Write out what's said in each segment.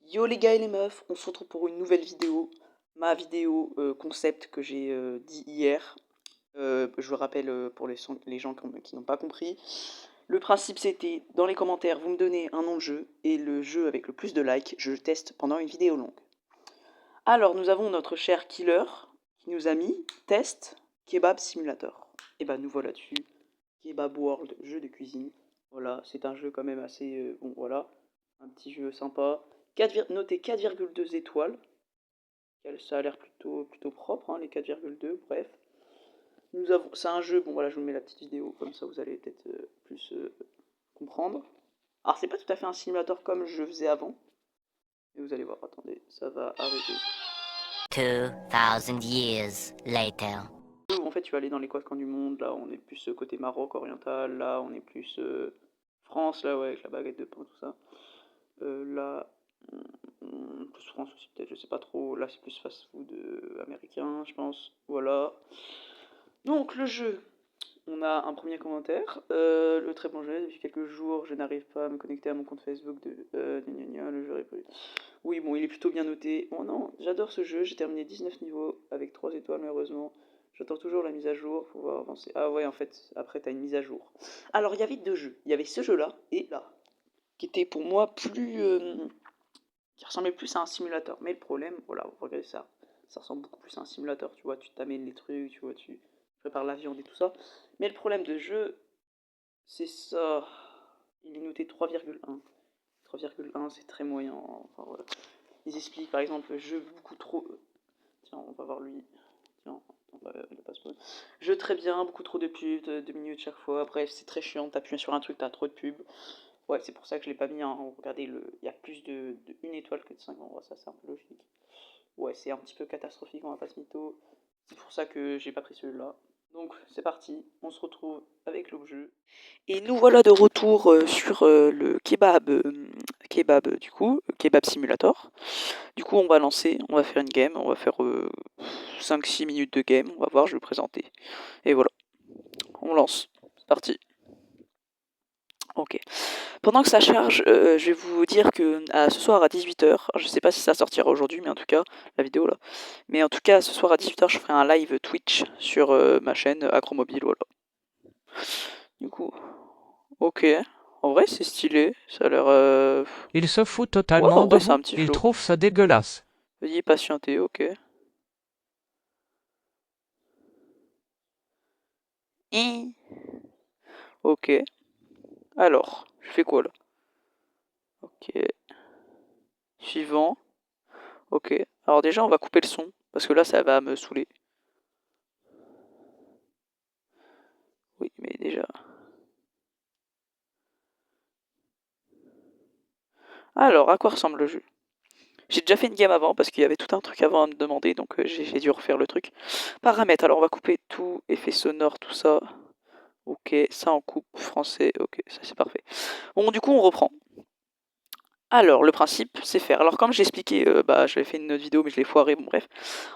Yo les gars et les meufs, on se retrouve pour une nouvelle vidéo. Ma vidéo concept que j'ai dit hier. Je le rappelle pour les gens qui n'ont pas compris. Le principe c'était, dans les commentaires, vous me donnez un nom de jeu, et le jeu avec le plus de likes, je le teste pendant une vidéo longue. Alors nous avons notre cher Killer, qui nous a mis test Kebab Simulator. Et bah nous voilà dessus. Kebab World, jeu de cuisine. Voilà, c'est un jeu quand même assez... bon voilà, un petit jeu sympa. Noté 4,2 étoiles. Ça a l'air plutôt propre, hein, les 4,2, bref. C'est un jeu, bon voilà, je vous mets la petite vidéo, comme ça vous allez peut-être plus comprendre. Alors c'est pas tout à fait un simulateur comme je faisais avant. Et vous allez voir, attendez, ça va arriver. 2000 years later. En fait, tu vas aller dans les quatre coins du monde. Là, on est plus côté Maroc oriental. Là, on est plus France, là, ouais, avec la baguette de pain, tout ça. Là, plus France aussi, peut-être, je sais pas trop. Là, c'est plus fast-food américain, je pense. Voilà. Donc, le jeu. On a un premier commentaire. Le très bon jeu. Depuis quelques jours, je n'arrive pas à me connecter à mon compte Facebook de le jeu est... Oui, bon, il est plutôt bien noté. Oh non, j'adore ce jeu. J'ai terminé 19 niveaux avec 3 étoiles, malheureusement. J'attends toujours la mise à jour pour pouvoir avancer. Ah ouais, en fait, après, t'as une mise à jour. Alors, il y avait deux jeux. Il y avait ce jeu-là et là, qui était pour moi plus... qui ressemblait plus à un simulateur. Mais le problème, voilà, vous regardez ça. Ça ressemble beaucoup plus à un simulateur, tu vois. Tu t'amènes les trucs, tu vois, tu prépares la viande et tout ça. Mais le problème de jeu, c'est ça. Il est noté 3,1. 3,1, c'est très moyen. Enfin, voilà. Ils expliquent, par exemple, jeu beaucoup trop... Tiens, on va voir lui. Tiens, il a pas spoil. Jeu très bien, beaucoup trop de pubs, 2 minutes chaque fois. Bref, c'est très chiant. T'appuies sur un truc, t'as trop de pubs. Ouais, c'est pour ça que je l'ai pas mis. Hein. Regardez, il y a plus de 1 étoile que de 5. Bon, ça, c'est un peu logique. Ouais, c'est un petit peu catastrophique, on va pas se mytho. C'est pour ça que j'ai pas pris celui-là. Donc, c'est parti. On se retrouve avec le jeu. Et nous voilà de retour sur le kebab du coup, kebab simulator. Du coup, on va lancer, on va faire une game, on va faire 5-6 minutes de game, on va voir, je vais le présenter. Et voilà, on lance, c'est parti. Ok. Pendant que ça charge, je vais vous dire que ce soir à 18h, je sais pas si ça sortira aujourd'hui, mais en tout cas, la vidéo là. Mais en tout cas, ce soir à 18h, je ferai un live Twitch sur ma chaîne Acromobile, voilà. Du coup, ok. En vrai, c'est stylé, ça a l'air... Il se fout Ouais, totalement en de vrai, c'est un vous, petit il flow. trouve ça dégueulasse. Veuillez patienter, ok. Ok. Alors, je fais quoi là? Ok. Suivant. Ok. Alors déjà, on va couper le son, parce que là, ça va me saouler. Oui, mais déjà... Alors, à quoi ressemble le jeu? J'ai déjà fait une game avant, parce qu'il y avait tout un truc avant à me demander, donc j'ai dû refaire le truc. Paramètres, alors on va couper tout, effets sonores, tout ça. Ok, ça en coupe, français, ok, ça c'est parfait. Bon, du coup, on reprend. Alors, le principe, c'est faire. Alors, comme j'ai expliqué, j'avais fait une autre vidéo, mais je l'ai foiré, bon bref.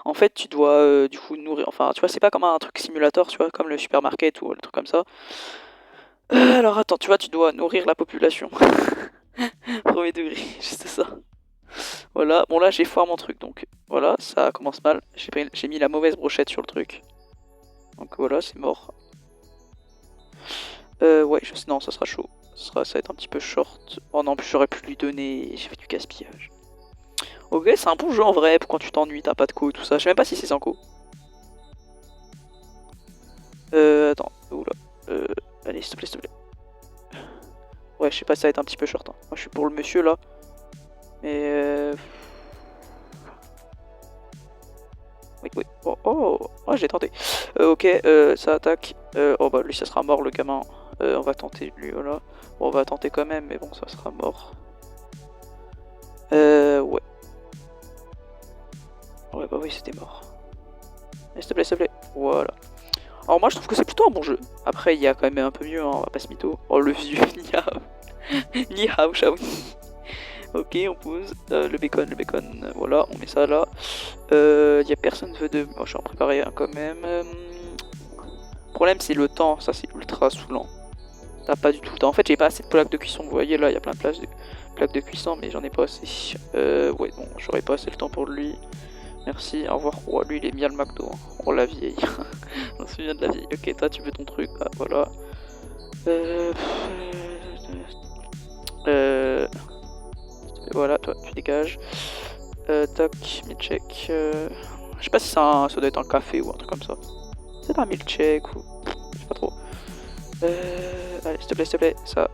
En fait, tu dois, du coup, nourrir... Enfin, tu vois, c'est pas comme un truc simulator, tu vois, comme le supermarket ou le truc comme ça. Alors, attends, tu vois, tu dois nourrir la population. Premier degré, juste ça. Voilà, bon là, j'ai foiré mon truc, donc voilà, ça commence mal. J'ai mis la mauvaise brochette sur le truc. Donc voilà, c'est mort. Ouais, non, ça sera chaud. Ça va être un petit peu short. Oh non, plus j'aurais pu lui donner. J'ai fait du gaspillage. Ok, c'est un bon jeu en vrai. Pour quand tu t'ennuies, t'as pas de co et tout ça. Je sais même pas si c'est sans co. Attends. Oula. Allez, s'il te plaît, s'il te plaît. Ouais, je sais pas, ça va être un petit peu short. Hein. Moi, je suis pour le monsieur là. Mais. Oui, oui. Oh, j'ai tenté. Ok, ça attaque. Oh bah, lui, ça sera mort, le gamin. On va tenter lui, voilà. Bon, on va tenter quand même, mais bon, ça sera mort. Ouais. Ouais, bah oui, c'était mort. S'il te plaît, s'il te plaît. Voilà. Alors moi, je trouve que c'est plutôt un bon jeu. Après, il y a quand même un peu mieux, hein, on va pas se mytho. Oh, le vieux Ni Ni Hao, Shaouni. Ok, on pose. Le bacon, voilà, on met ça là. Y a personne veut de... Oh, je vais en préparer un quand même. Le problème, c'est le temps, ça c'est ultra saoulant. T'as pas du tout le temps. En fait, j'ai pas assez de plaques de cuisson. Vous voyez, là, il y a plein de plaques de cuisson, mais j'en ai pas assez. Ouais, bon, j'aurais pas assez le temps pour lui. Merci, au revoir. Oh, lui, il est bien le McDo. Hein. Oh, la vieille. Je me souviens de la vieille. Ok, toi, tu veux ton truc. Ah, voilà. Voilà, toi, tu dégages. Toc, milkshake. Je sais pas si ça doit être un café ou un truc comme ça. C'est un milkshake ou. Je sais pas trop. Allez, s'il te plaît, ça.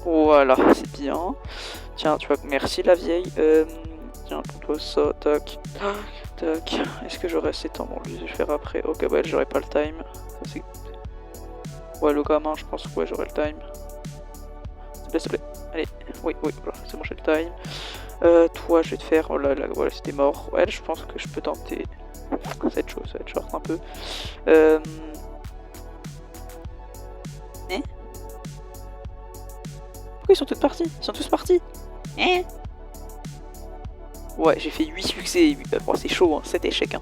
Voilà, c'est bien. Tiens, tu vois, merci la vieille. Tiens, pour toi ça, tac, tac. Est-ce que j'aurai assez de temps? Bon, je vais faire après. Ok, bah, j'aurai pas le time. Ça, ouais, le gamin, je pense que ouais, j'aurai le time. S'il te plaît. Allez, oui, voilà, c'est bon, j'ai le time. Toi, je vais te faire. Oh là, voilà, c'était mort. Ouais, je pense que je peux tenter. Ça va être chaud, ça va être short un peu. Hein? Pourquoi ils sont tous partis? Ils sont tous partis? Hein? Ouais, j'ai fait 8 succès. Bon, c'est chaud, hein, 7 échecs. Hein.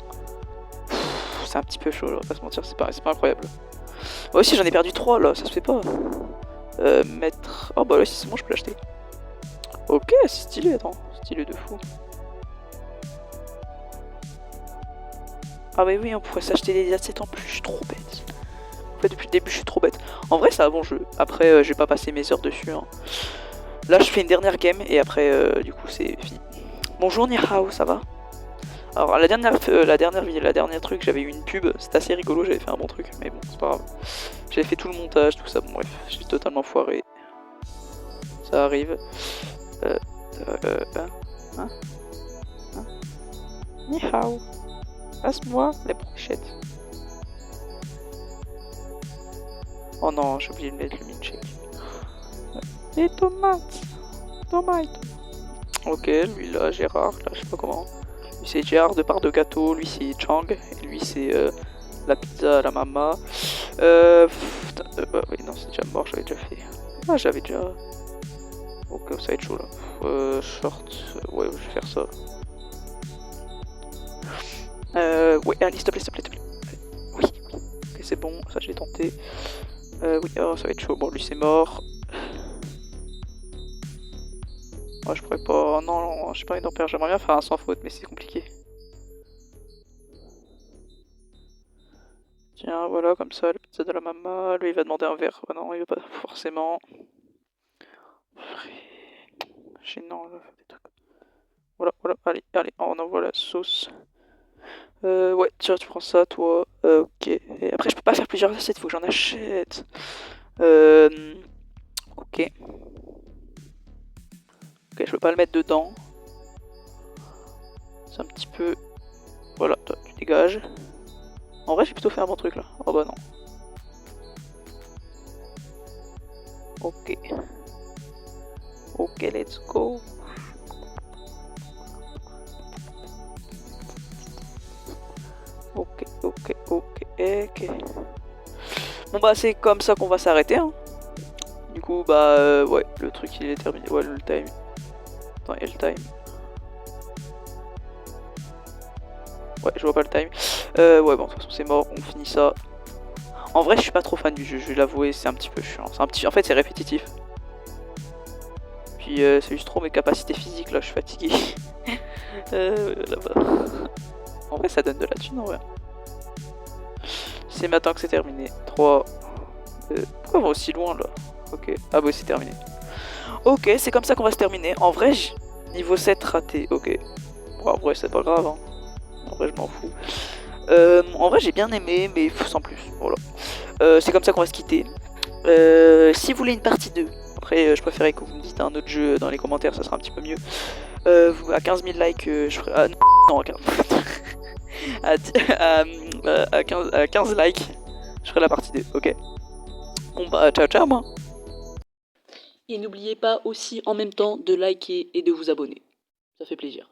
C'est un petit peu chaud, là, on va pas se mentir, c'est pas incroyable. Moi aussi, j'en ai perdu 3 là, ça se fait pas. Mettre. Oh bah là, si c'est bon, je peux l'acheter. Ok, c'est stylé, attends, stylé de fou. Ah, mais oui, on pourrait s'acheter des assets en plus, je suis trop bête. En fait, depuis le début, je suis trop bête. En vrai, c'est un bon jeu. Après, je vais pas passer mes heures dessus. Hein. Là, je fais une dernière game et après, du coup, c'est fini. Bonjour Nihao, ça va? Alors la dernière truc, j'avais eu une pub, c'était assez rigolo, j'avais fait un bon truc, mais bon, c'est pas grave. J'avais fait tout le montage, tout ça, bon bref, j'ai totalement foiré. Ça arrive. Hein? Nihao. Passe-moi les brochettes. Oh non, j'ai oublié de mettre le milkshake. Les tomates. Tomates. Ok, lui là, Gérard, là, je sais pas comment. Lui c'est Gérard de part de gâteau, lui c'est Chang, et lui c'est la pizza à la mama. Oui, non, c'est déjà mort, j'avais déjà fait. Ah, j'avais déjà. Ok, ça va être chaud là. Short, ouais, je vais faire ça. Ouais, allez, s'il te plaît. Oui, ok, c'est bon, ça j'ai tenté. Oui, oh, ça va être chaud. Bon, lui c'est mort. Oh, je pourrais pas. Non, j'ai pas envie d'en perdre. J'aimerais bien faire un sans faute, mais c'est compliqué. Tiens, voilà, comme ça, la pizza de la maman. Lui, il va demander un verre. Oh, non, il va pas forcément. Gênant, là, des trucs. Voilà, allez, on envoie la sauce. Ouais, tiens, tu prends ça, toi. Ok. Et après, je peux pas faire plusieurs assiettes, faut que j'en achète. Ok. Ok, je peux pas le mettre dedans. C'est un petit peu. Voilà, toi, tu dégages. En vrai, j'ai plutôt fait un bon truc là. Oh bah non. Ok. Ok, let's go. Ok. Bon bah c'est comme ça qu'on va s'arrêter. Hein. Du coup bah ouais, le truc il est terminé. Ouais, le time. Attends, il y a le time. Ouais, je vois pas le time. Ouais, bon, de toute façon c'est mort, on finit ça. En vrai, je suis pas trop fan du jeu, je vais l'avouer, c'est un petit peu chiant. En fait, c'est répétitif. Puis c'est juste trop mes capacités physiques là, je suis fatigué. Là-bas. En vrai, ça donne de la thune en vrai. C'est maintenant que c'est terminé. 3. Pourquoi on va aussi loin là? Ok. Ah bah c'est terminé. Ok, c'est comme ça qu'on va se terminer. En vrai, niveau 7 raté. Ok. Bon, en vrai, c'est pas grave. Hein. En vrai, je m'en fous. En vrai, j'ai bien aimé, mais sans plus. Voilà. C'est comme ça qu'on va se quitter. Si vous voulez une partie 2, après, je préférais que vous me dites un autre jeu dans les commentaires, ça sera un petit peu mieux. À 15 000 likes, je ferai. Ah non, à 15 likes, je ferai la partie 2, ok. Bon bah, ciao moi. Et n'oubliez pas aussi en même temps de liker et de vous abonner. Ça fait plaisir.